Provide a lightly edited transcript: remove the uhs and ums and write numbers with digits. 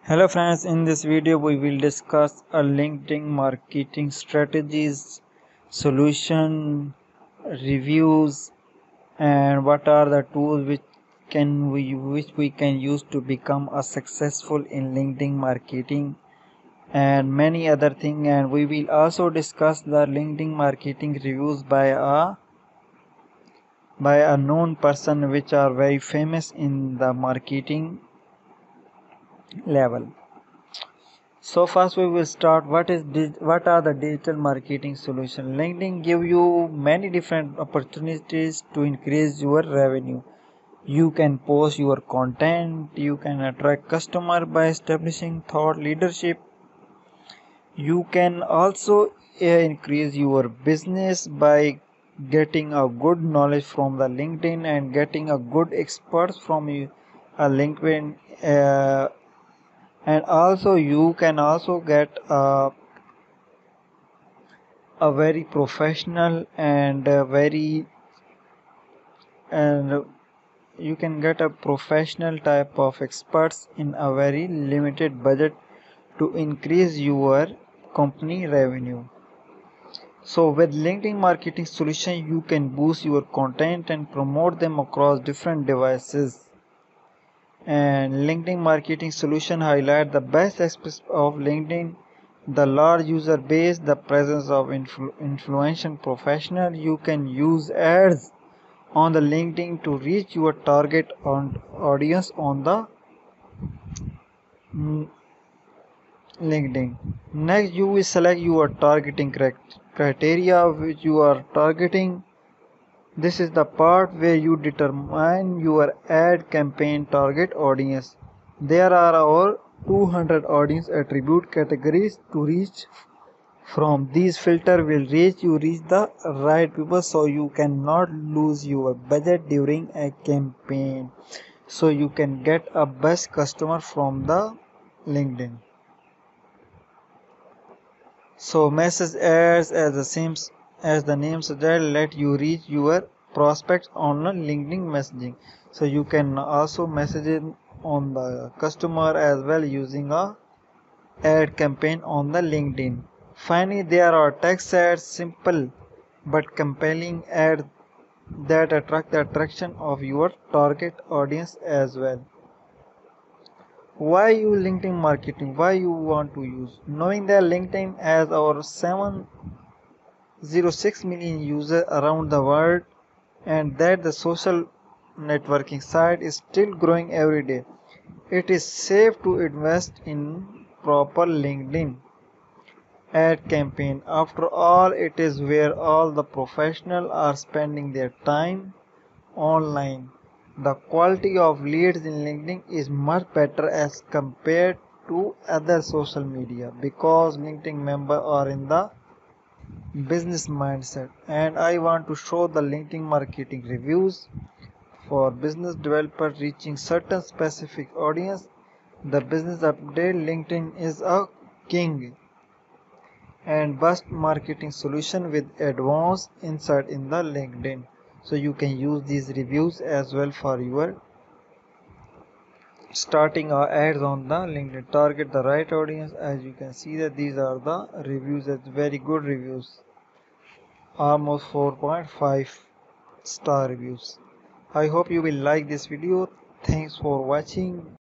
Hello friends, in this video we will discuss a LinkedIn marketing strategies, solution, reviews, and what are the tools which we can use to become a successful in LinkedIn marketing and many other things. And we will also discuss the LinkedIn marketing reviews by a known person which are very famous in the marketing level. So first we will start what are the digital marketing solutions. LinkedIn give you many different opportunities to increase your revenue. You can post your content, you can attract customer by establishing thought leadership. You can also increase your business by getting a good knowledge from the LinkedIn and getting a good experts from a LinkedIn and also you can also get a very professional and you can get a professional type of experts in a very limited budget to increase your company revenue. So with LinkedIn marketing solution you can boost your content and promote them across different devices. And LinkedIn marketing solution highlight the best aspects of LinkedIn: the large user base, the presence of influential professional. You can use ads on the LinkedIn to reach your target audience on the LinkedIn. Next, you will select your targeting criteria which you are targeting. This is the part where you determine your ad campaign target audience. There are over 200 audience attribute categories to reach from. These filter will reach the right people so you cannot lose your budget during a campaign. So you can get a best customer from the LinkedIn. So message ads as the name suggests let you reach your prospects on LinkedIn messaging. So you can also message it on the customer as well using a ad campaign on the LinkedIn. Finally, there are text ads, simple but compelling ads that attract the attraction of your target audience as well. Why you LinkedIn marketing? Why you want to use? Knowing that LinkedIn has over 706 million users around the world and that the social networking site is still growing every day, it is safe to invest in proper LinkedIn ad campaign. After all, it is where all the professionals are spending their time online. The quality of leads in LinkedIn is much better as compared to other social media because LinkedIn members are in the business mindset. And I want to show the LinkedIn marketing reviews for business developers reaching certain specific audience. The business update: LinkedIn is a king and best marketing solution with advanced insight in the LinkedIn. So you can use these reviews as well for your starting our ads on the LinkedIn. Target the right audience. As you can see that these are the reviews, that's very good reviews, almost 4.5 star reviews. I hope you will like this video. Thanks for watching.